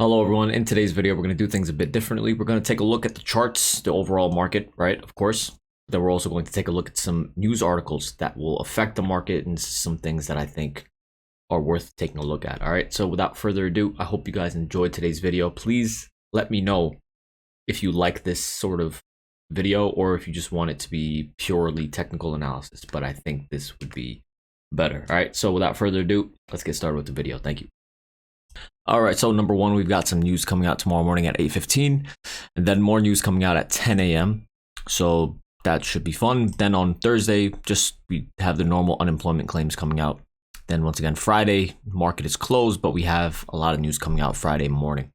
Hello everyone, in today's video we're going to do things a bit differently. We're going to take a look at the charts, the overall market, right, of course. Then we're also going to take a look at some news articles that will affect the market and some things that I think are worth taking a look at. All right, so without further ado, I hope you guys enjoyed today's video. Please let me know if you like this sort of video or if you just want it to be purely technical analysis, but I think this would be better. All right, so without further ado, let's get started with the video. Thank you. All right, so number one, we've got some news coming out tomorrow morning at 8:15, and then more news coming out at 10 a.m. So that should be fun. Then on Thursday, we have the normal unemployment claims coming out. Then once again, Friday, market is closed, but we have a lot of news coming out Friday morning.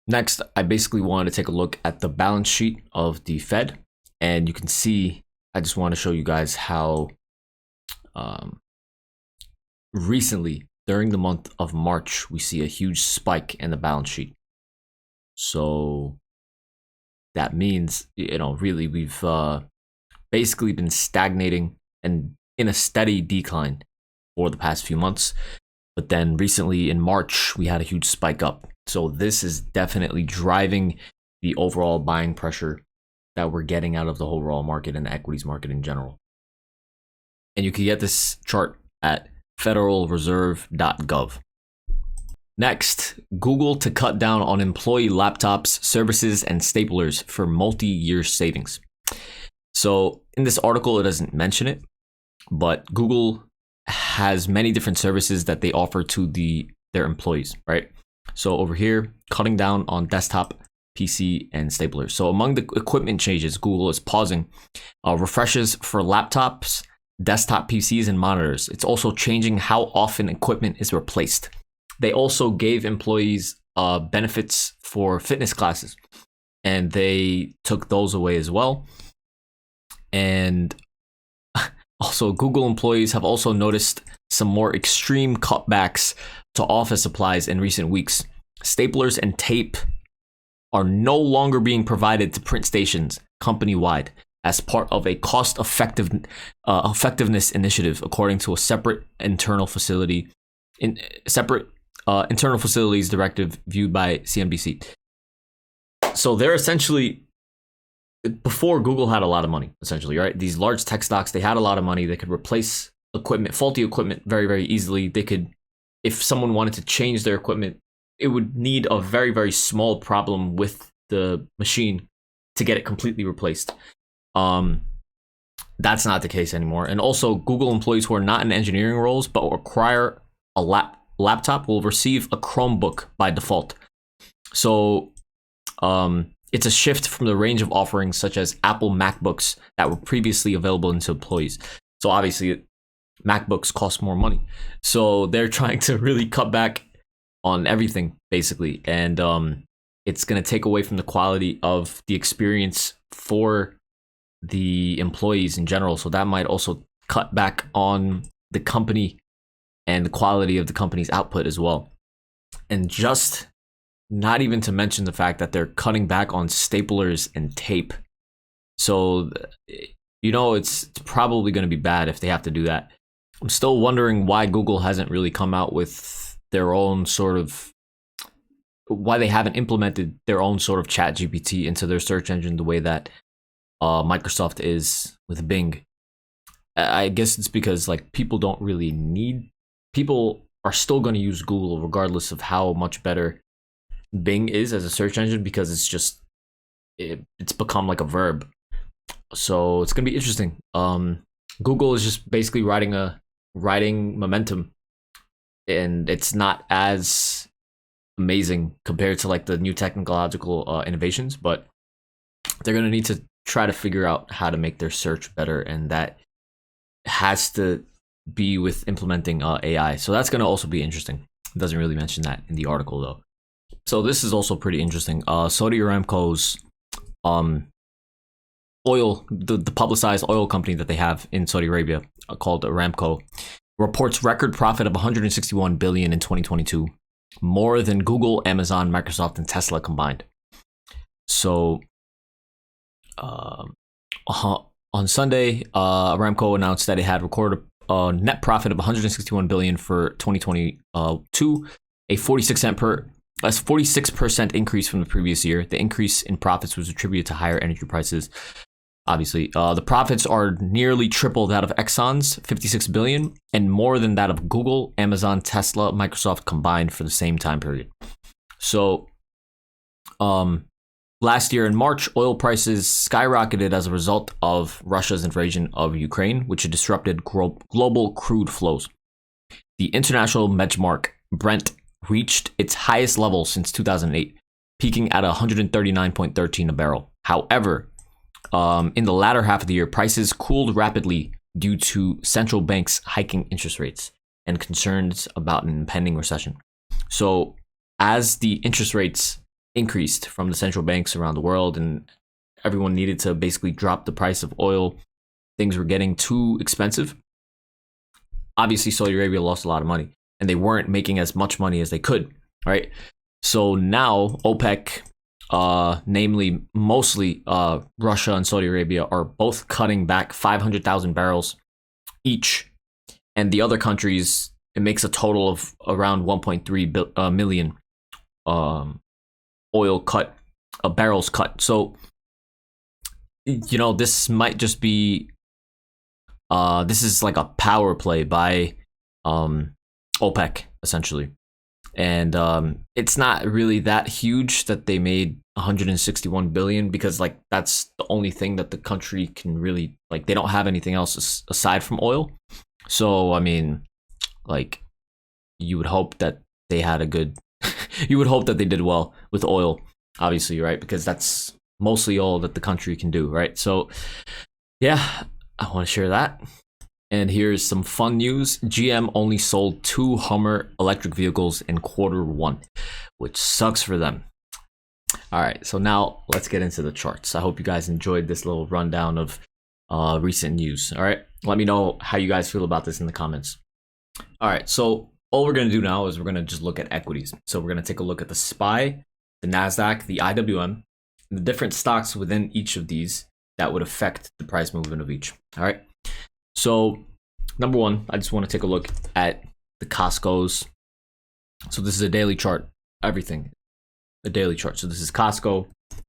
Next, I basically wanted to take a look at the balance sheet of the Fed, and you can see, I just want to show you guys how recently, during the month of March, we see a huge spike in the balance sheet. So that means, really we've basically been stagnating and in a steady decline for the past few months. But then recently in March, we had a huge spike up. So this is definitely driving the overall buying pressure that we're getting out of the overall market and the equities market in general. And you can get this chart at federalreserve.gov. Next, Google to cut down on employee laptops, services, and staplers for multi-year savings. So in this article, it doesn't mention it, but Google has many different services that they offer to their employees, right? So over here, cutting down on desktop, PC, and staplers. So among the equipment changes, Google is pausing refreshes for laptops, desktop PCs, and monitors. It's also changing how often equipment is replaced. They also gave employees benefits for fitness classes, and they took those away as well. And also, Google employees have also noticed some more extreme cutbacks to office supplies in recent weeks. Staplers and tape are no longer being provided to print stations company-wide as part of a effectiveness initiative, according to a separate internal facilities directive viewed by CNBC. So they're essentially, before Google had a lot of money, essentially, right? These large tech stocks, they had a lot of money. They could replace equipment, faulty equipment, very, very easily. They could, if someone wanted to change their equipment, it would need a very, very small problem with the machine to get it completely replaced. That's not the case anymore. And also, Google employees who are not in engineering roles but require a laptop will receive a Chromebook by default. So it's a shift from the range of offerings such as Apple MacBooks that were previously available to employees. So obviously, MacBooks cost more money. So they're trying to really cut back on everything, basically. And it's going to take away from the quality of the experience for the employees in general. So that might also cut back on the company and the quality of the company's output as well. And just not even to mention the fact that they're cutting back on staplers and tape. So, it's probably going to be bad if they have to do that. I'm still wondering why Google hasn't really come out with their own why they haven't implemented their own sort of chat GPT into their search engine the way that Microsoft is with Bing. I guess it's because people are still going to use Google regardless of how much better Bing is as a search engine, because it's become like a verb. So it's going to be interesting. Google is just basically riding momentum, and it's not as amazing compared to the new technological innovations, but they're going to need to try to figure out how to make their search better, and that has to be with implementing AI. So that's going to also be interesting. It doesn't really mention that in the article though. So this is also pretty interesting. Saudi Aramco's oil, the publicized oil company that they have in Saudi Arabia called Aramco, reports record profit of 161 billion in 2022, more than Google, Amazon, Microsoft, and Tesla combined. So on Sunday, Aramco announced that it had recorded net profit of 161 billion for 2022, a 46% increase from the previous year. The increase in profits was attributed to higher energy prices. Obviously, the profits are nearly triple that of Exxon's 56 billion and more than that of Google, Amazon, Tesla, Microsoft combined for the same time period. So, last year in March, oil prices skyrocketed as a result of Russia's invasion of Ukraine, which disrupted global crude flows. The international benchmark, Brent, reached its highest level since 2008, peaking at 139.13 a barrel. However, in the latter half of the year, prices cooled rapidly due to central banks hiking interest rates and concerns about an impending recession. So, as the interest rates increased from the central banks around the world and everyone needed to basically drop the price of oil, things were getting too expensive. Obviously, Saudi Arabia lost a lot of money and they weren't making as much money as they could, right? So now OPEC, namely mostly Russia and Saudi Arabia, are both cutting back 500,000 barrels each. And the other countries, it makes a total of around 1.3 million oil cut, barrels cut. So, you know, this might just be, this is like a power play by OPEC, essentially. And it's not really that huge that they made 161 billion, because like that's the only thing that the country can really, like, they don't have anything else aside from oil. So I mean, like, you would hope that they had a good you would hope that they did well with oil, obviously, right? Because that's mostly all that the country can do, right? So yeah, I want to share that. And here's some fun news. GM only sold 2 Hummer electric vehicles in Q1, which sucks for them. All right, so now let's get into the charts. I hope you guys enjoyed this little rundown of recent news. All right, let me know how you guys feel about this in the comments. All right, so all we're going to do now is we're going to just look at equities. So we're going to take a look at the SPY, the NASDAQ, the IWM, and the different stocks within each of these that would affect the price movement of each. All right. So, number one, I just want to take a look at the Costco's. So this is a daily chart, everything, a daily chart. So this is Costco.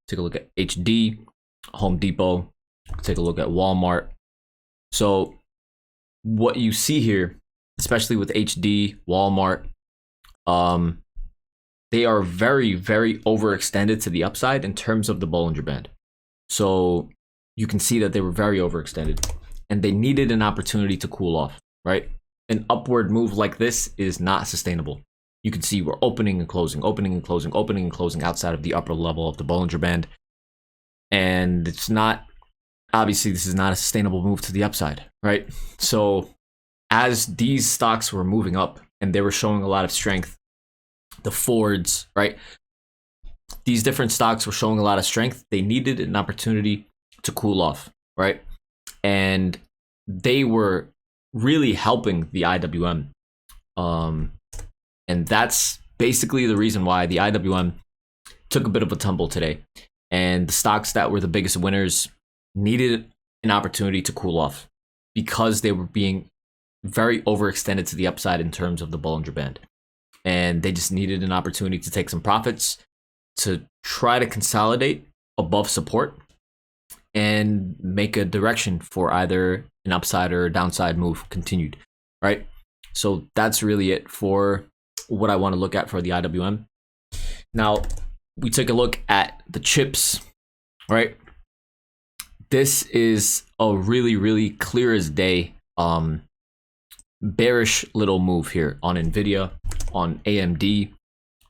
Take a look at HD, Home Depot. Take a look at Walmart. So what you see here, especially with HD, Walmart, they are very, very overextended to the upside in terms of the Bollinger Band. So you can see that they were very overextended. And they needed an opportunity to cool off, right? An upward move like this is not sustainable. You can see we're opening and closing, opening and closing, opening and closing outside of the upper level of the Bollinger Band. And it's not, obviously, this is not a sustainable move to the upside, right? So as these stocks were moving up and they were showing a lot of strength, the Fords, right? These different stocks were showing a lot of strength. They needed an opportunity to cool off, right? And they were really helping the IWM. And that's basically the reason why the IWM took a bit of a tumble today. And the stocks that were the biggest winners needed an opportunity to cool off because they were being very overextended to the upside in terms of the Bollinger Band. And they just needed an opportunity to take some profits to try to consolidate above support and make a direction for either an upside or a downside move continued, right? So that's really it for what I want to look at for the IWM. Now, we take a look at the chips, right? This is a really, really clear as day bearish little move here on Nvidia, on AMD.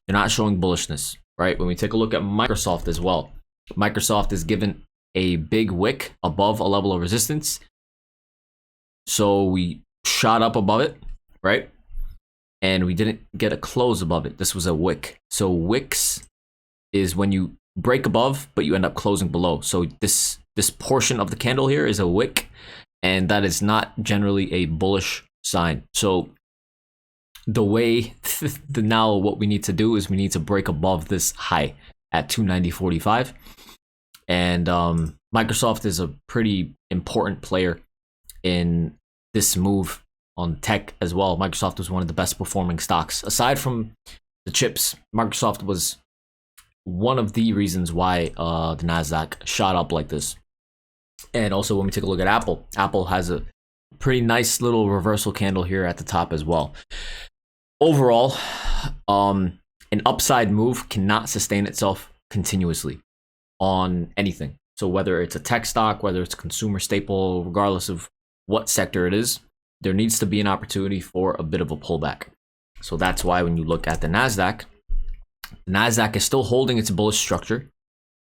They're not showing bullishness, right? When we take a look at Microsoft as well, Microsoft is given a big wick above a level of resistance. So we shot up above it, right? And we didn't get a close above it. This was a wick. So wicks is when you break above, but you end up closing below. So this portion of the candle here is a wick, and that is not generally a bullish sign. So the way now what we need to do is we need to break above this high at 290.45. And Microsoft is a pretty important player in this move on tech as well. Microsoft was one of the best performing stocks. Aside from the chips, Microsoft was one of the reasons why the NASDAQ shot up like this. And also when we take a look at Apple, Apple has a pretty nice little reversal candle here at the top as well. Overall, an upside move cannot sustain itself continuously on anything. So whether it's a tech stock, whether it's a consumer staple, regardless of what sector it is, there needs to be an opportunity for a bit of a pullback. So that's why when you look at the NASDAQ is still holding its bullish structure.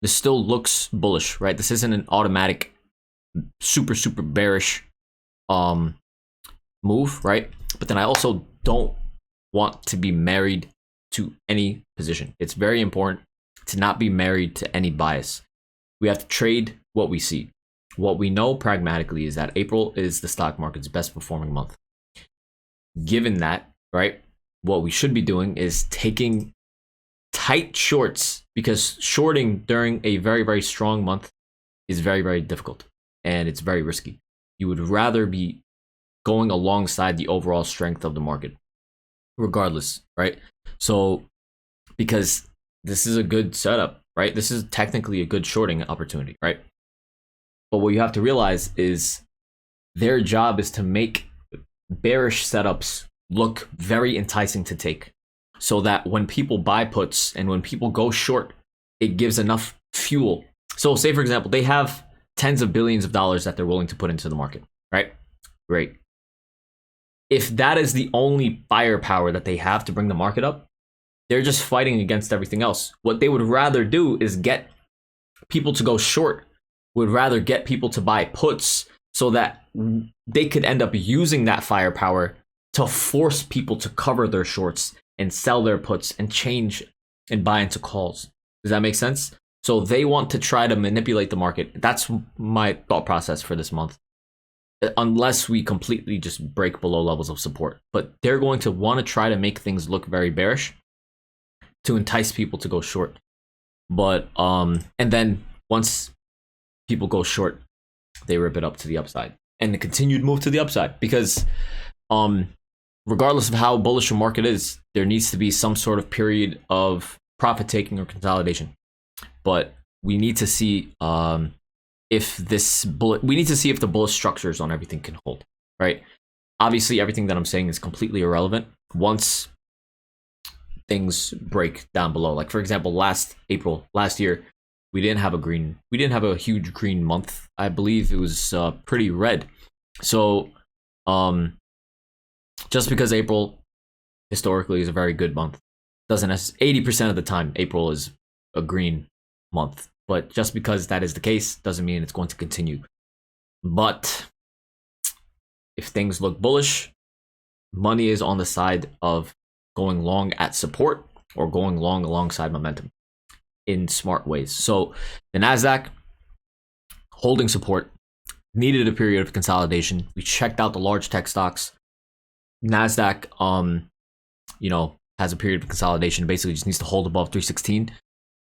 This still looks bullish, right? This isn't an automatic super bearish move, right? But then I also don't want to be married to any position. It's very important to not be married to any bias. We have to trade what we see. What we know pragmatically is that April is the stock market's best performing month. Given that, right, what we should be doing is taking tight shorts, because shorting during a very strong month is very difficult and it's very risky. You would rather be going alongside the overall strength of the market regardless, right? So because this is a good setup, right? This is technically a good shorting opportunity, right? But what you have to realize is their job is to make bearish setups look very enticing to take, so that when people buy puts and when people go short, it gives enough fuel. So say, for example, they have tens of billions of dollars that they're willing to put into the market, right? Great. If that is the only firepower that they have to bring the market up, they're just fighting against everything else. What they would rather do is get people to go short, would rather get people to buy puts, so that they could end up using that firepower to force people to cover their shorts and sell their puts and change and buy into calls. Does that make sense? So they want to try to manipulate the market. That's my thought process for this month, unless we completely just break below levels of support. But they're going to want to try to make things look very bearish to entice people to go short. But and then once people go short, they rip it up to the upside, and the continued move to the upside, because regardless of how bullish a market is, there needs to be some sort of period of profit taking or consolidation. But we need to see if the bullish structures on everything can hold, right? Obviously, everything that I'm saying is completely irrelevant once things break down below. Like, for example, last year, we didn't have a huge green month. I believe it was pretty red. So just because April historically is a very good month doesn't 80% of the time April is a green month. But just because that is the case doesn't mean it's going to continue. But if things look bullish, money is on the side of going long at support or going long alongside momentum in smart ways. So the NASDAQ holding support, needed a period of consolidation. We checked out the large tech stocks. NASDAQ, has a period of consolidation. Basically just needs to hold above 316,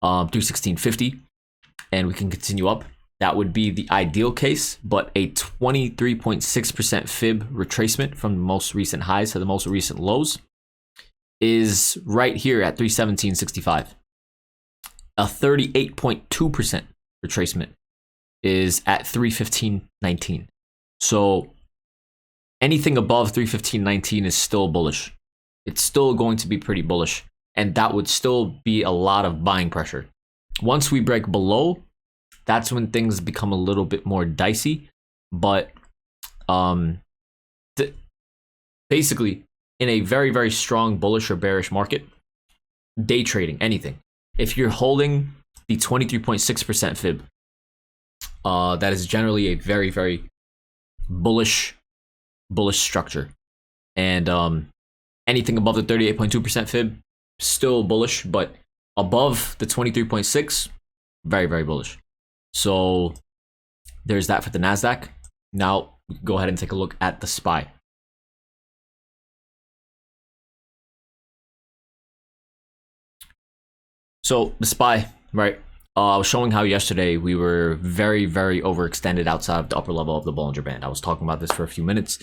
316.50, and we can continue up. That would be the ideal case, but a 23.6% fib retracement from the most recent highs to the most recent lows is right here at 317.65. A 38.2% retracement is at 315.19. So anything above 315.19 is still bullish. It's still going to be pretty bullish, and that would still be a lot of buying pressure. Once we break below, that's when things become a little bit more dicey. But basically, in a very strong bullish or bearish market, day trading, anything, if you're holding the 23.6% fib, that is generally a very bullish structure. And anything above the 38.2% fib, still bullish, but above the 23.6, very bullish. So there's that for the NASDAQ. Now we can go ahead and take a look at the SPY. So the SPY, right? I was showing how yesterday we were very overextended outside of the upper level of the Bollinger Band. I was talking about this for a few minutes.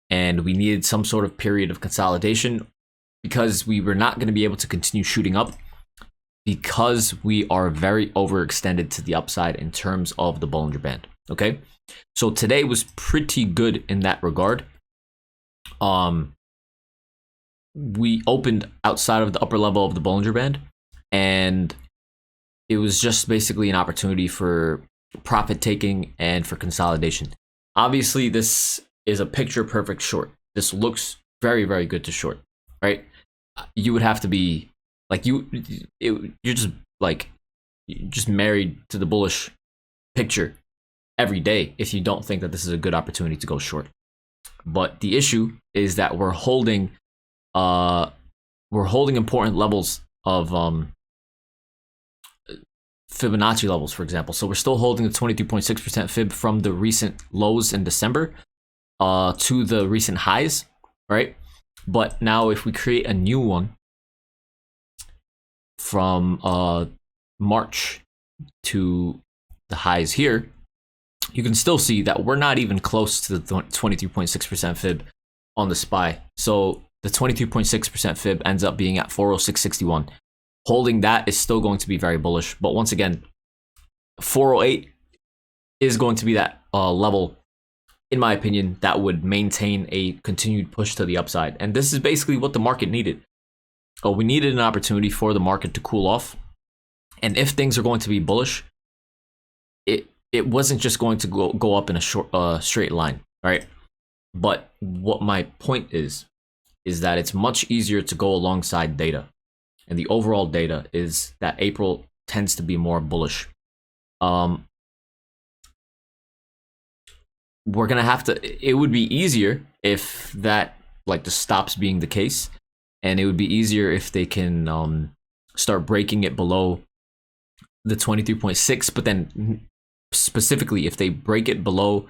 and we needed some sort of period of consolidation because we were not going to be able to continue shooting up because we are very overextended to the upside in terms of the Bollinger Band. Okay, so today was pretty good in that regard. We opened outside of the upper level of the Bollinger Band, and it was just basically an opportunity for profit taking and for consolidation. Obviously, this is a picture perfect short. This looks very, very good to short, right? You would have to be like you're just married to the bullish picture every day if you don't think that this is a good opportunity to go short. But the issue is that we're holding important levels of Fibonacci levels, for example. So we're still holding the 22.6% fib from the recent lows in December to the recent highs, right? But now if we create a new one from March to the highs here, you can still see that we're not even close to the 23.6% fib on the SPY. So the 22.6% fib ends up being at 406.61. Holding that is still going to be very bullish. But once again, 408 is going to be that level, in my opinion, that would maintain a continued push to the upside. And this is basically what the market needed. We needed an opportunity for the market to cool off. And if things are going to be bullish, it wasn't just going to go up in a straight line, right? But what my point is that it's much easier to go alongside data. And the overall data is that April tends to be more bullish. We're gonna have to, it would be easier if that, like, the stops being the case, and it would be easier if they can start breaking it below the 23.6, but then specifically if they break it below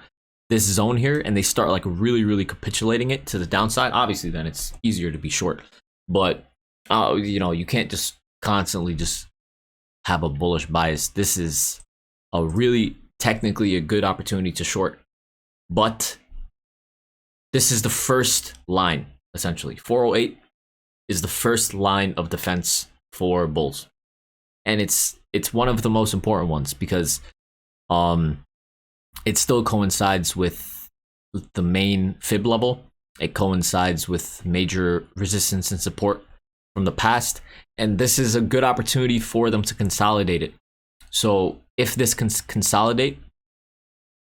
this zone here and they start like really capitulating it to the downside, obviously then it's easier to be short. But you can't just constantly just have a bullish bias. This is a really technically a good opportunity to short, but this is the first line, essentially. 408 is the first line of defense for bulls, and it's one of the most important ones because it still coincides with the main fib level. It coincides with major resistance and support from the past, and this is a good opportunity for them to consolidate it. So if this can consolidate,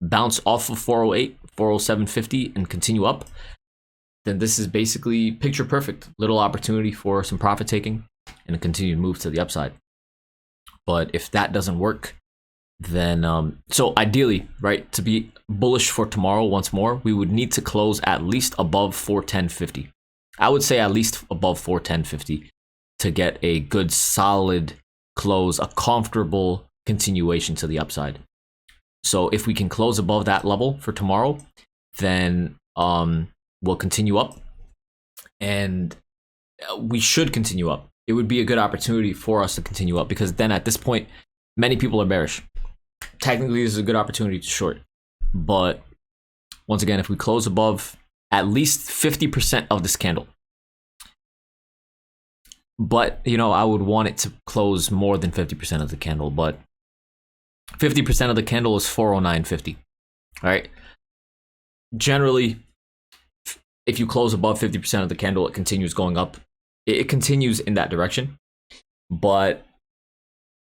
bounce off of 408, 407.50 and continue up, then this is basically picture perfect. Little opportunity for some profit taking and a continued move to the upside. But if that doesn't work, then so ideally, right, to be bullish for tomorrow once more, we would need to close at least above 410.50. I would say at least above 410.50 to get a good solid close, a comfortable continuation to the upside. So if we can close above that level for tomorrow, then we'll continue up, and we should continue up. It would be a good opportunity for us to continue up because then at this point, many people are bearish. Technically, this is a good opportunity to short. But once again, if we close above at least 50% of this candle, but I would want it to close more than 50% of the candle, but 50% of the candle is 409.50. All right. Generally, if you close above 50% of the candle, it continues going up. It continues in that direction. But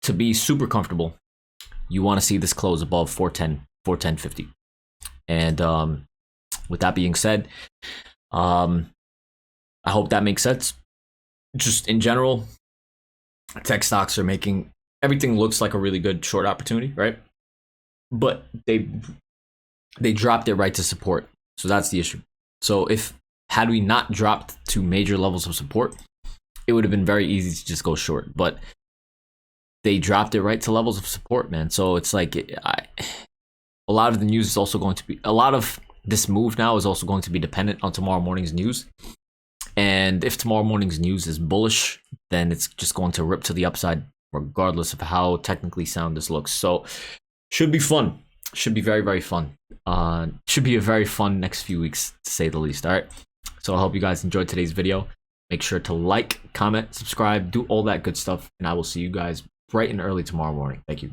to be super comfortable, you want to see this close above 410.50. And with that being said, I hope that makes sense. Just in general, tech stocks are making everything looks like a really good short opportunity, right? But they dropped it right to support. So that's the issue. So had we not dropped to major levels of support, it would have been very easy to just go short. But they dropped it right to levels of support, man. So it's like a lot of the news is also going to be, a lot of this move now is also going to be dependent on tomorrow morning's news. And if tomorrow morning's news is bullish, then it's just going to rip to the upside, regardless of how technically sound this looks. So should be fun. Should be very, very fun. Should be a very fun next few weeks, to say the least. All right. So I hope you guys enjoyed today's video. Make sure to like, comment, subscribe, do all that good stuff. And I will see you guys bright and early tomorrow morning. Thank you.